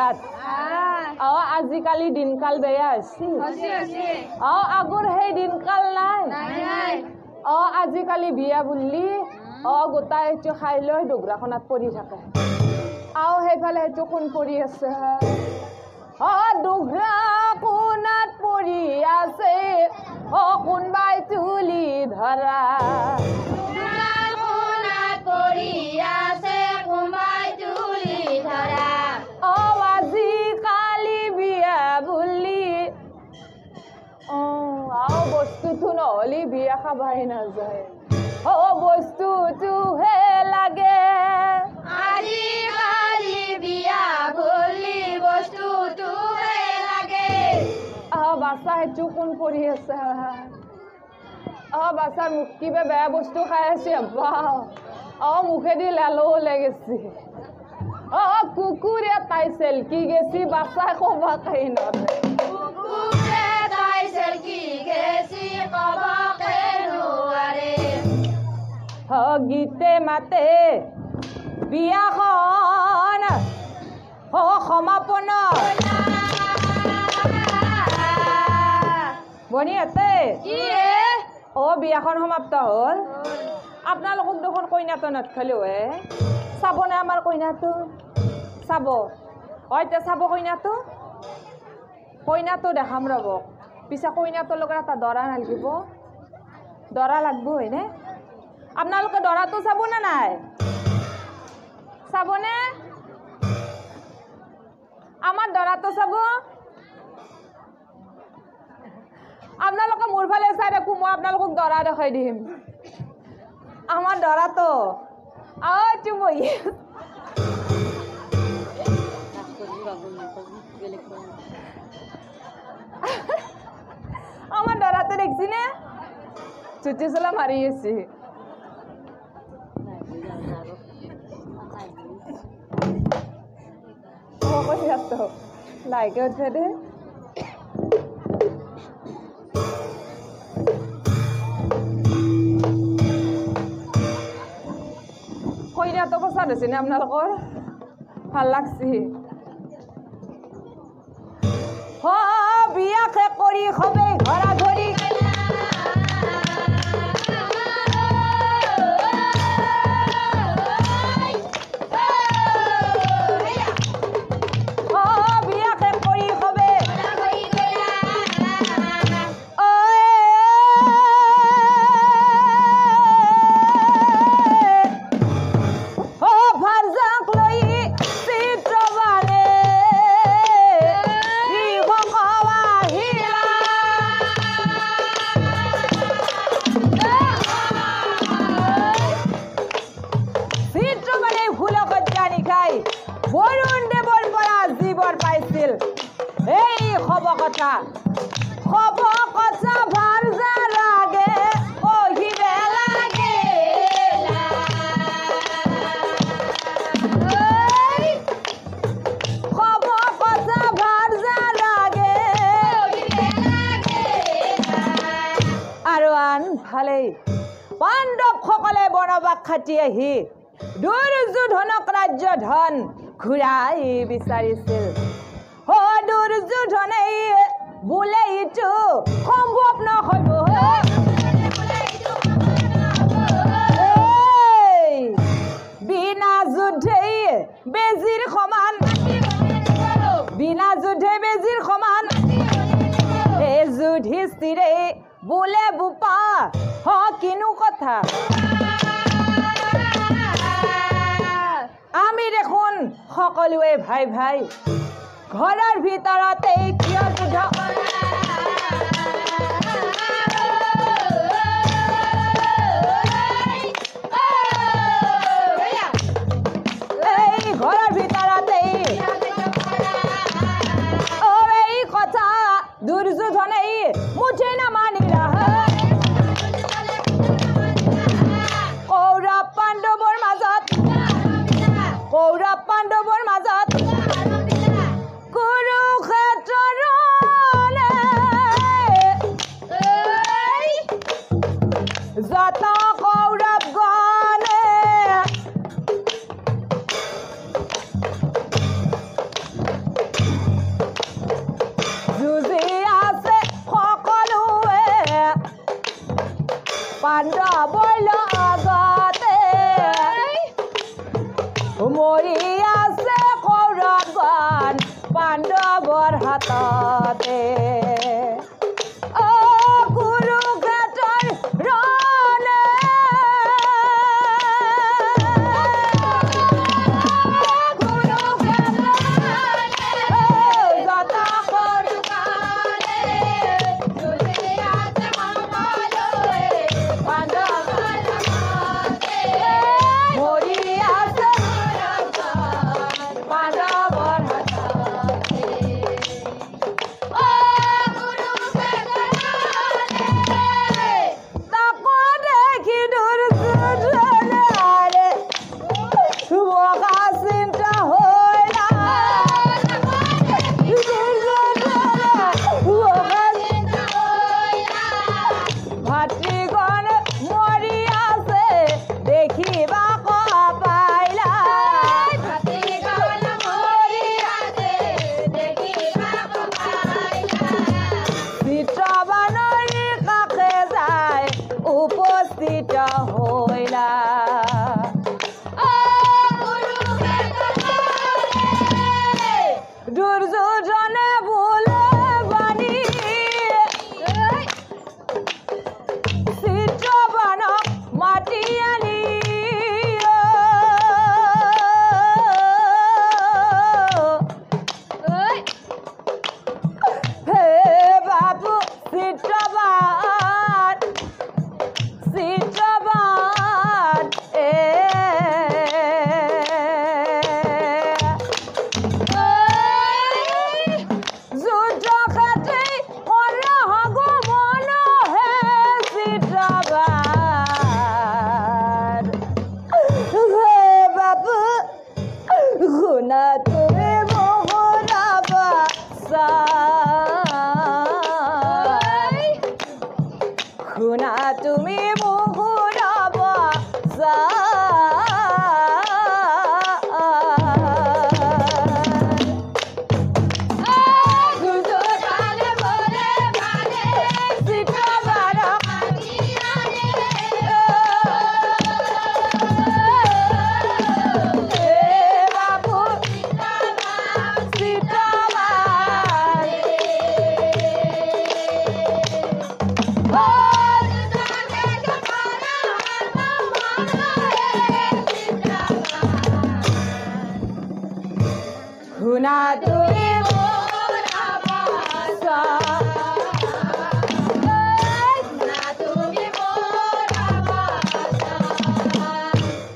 বিয়াত আজিকালি দিনকাল বেয়া হৈছে আগৰ সেই দিনকাল নাই আজিকালি বিয়া বুলি গোটাই খাই লৈ ডোগৰাখনত পৰি থাকে সেইফালে কোন পৰি আছে ডোগৰাখনত পৰি আছে কোনবাই তুলি ধৰা আজিকালি বিয়া বুলি বস্তুটো নহ'লে বিয়া খাবাই নাযায় বস্তুটোহে লাগে আজিকালি বিয়া বুলি বস্তুটোহে লাগে বাচ্চা সেইটো কোন পৰি আছে বাচ্চাৰ মুখ কিবা বেয়া বস্তু খাই আছে মুখেদি লালো লাগেছে কুকুৰ এটাই চেলকি গেছি বাচ্চাই কবা খাই নৰে গীতে মাতে বিয়াখন সমাপন বনিয়াতে বিয়াখন সমাপ্ত হ'ল আপোনালোকক দেখোন কইনাটো নথখালো চাবনে আমাৰ কইনাটো চাব এতিয়া চাব কইনাটো দেখাম ৰ'ব পিছে কইনাটোৰ লগত এটা দৰা নালাগিব দৰা লাগব হয়নে আপোনালোকে দৰাটো চাবনে নাই চাবনে আমাৰ দৰাটো চাব আপোনালোকে মোৰ ফালে চাই দেখো মই আপোনালোকক দৰা দেখাই দিম আমাৰ দৰাটো চুমই আমাৰ ডৰাতে দেখছি না চুটি চলা মাৰি গেছি লাইকে উঠে দে কইনাটো পছন্দ হৈছে নে আপোনালোকৰ ভাল লাগছি বিয়া শেষ কৰি সবেই ঘৰা ঘৰি পাণ্ডৱসকলে বনবাস খাটি আহি দুৰ্যোধনক ৰাজ্য ধন ঘূৰাই বিচাৰিছিল দুৰ্যোধনে বোলে ইটো সম্ভৱ নহব বিনা যুদ্ধে বেজিৰ সমান এই যুধিষ্ঠিৰে বোলে বোপা কিনো কথা আমি দেখোন সকলোৱে ভাই ভাই ঘৰৰ ভিতৰতে কিয় যুদ্ধ ঘৰৰ ভিতৰতে এই কথা দুৰ্যোধনে মুঠি নামানিলা কৌৰৱ পাণ্ডৱৰ মাজত কুৰুক্ষেত্ৰৰ পাণ্ডৱৰ লগতে মৰি আছে কৌৰৱগণ পাণ্ডৱৰ হাততে কুৰুক্ষেত্ৰৰ ৰণে দুৰ্যোধনে বোলে বাণী চিত্ৰবানক মাতি আনি হে বাবু চিত্ৰবান শুনা তুমি মোহৰাবা শুনা তুমি মোহৰাবা শুনা তুমি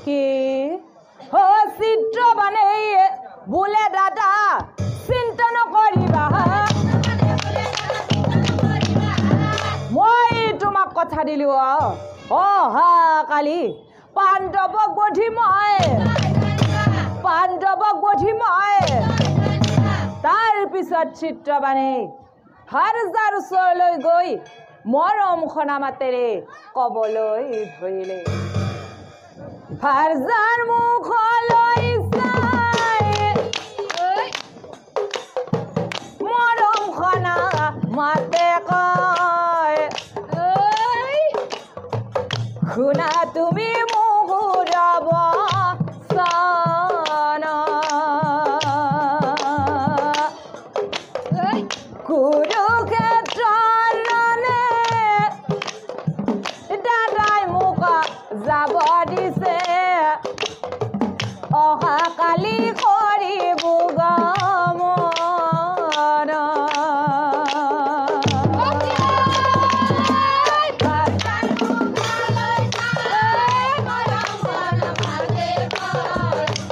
কি চিত্ৰবানে বোলে দাদা চিন্তা নকৰিবা মই তোমাক কথা দিলো অহা কালি পাণ্ডৱক বধি মই তাৰ পিছত চিত্ৰবানে হৰজাৰ ওচৰলৈ গৈ মৰম খনা মাতেৰে কবলৈ ধৰিলে হৰজাৰ মুখলৈ চাই মৰম খনা মাতে কয় শুনা তুমি মোহৰাব কুৰুক্ষেত্ৰৰ ৰণে দাদাই মোক যাব দিছে অহা কালি কৰিব গমন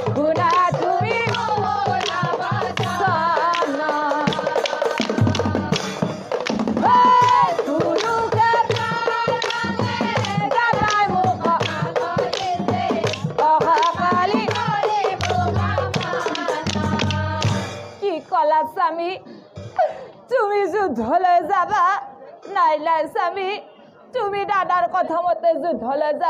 শুনা তুমি স্বামী তুমি যুদ্ধলৈ যাবা নাই স্বামী তুমি দাদাৰ কথা মতে যুদ্ধলৈ যাবা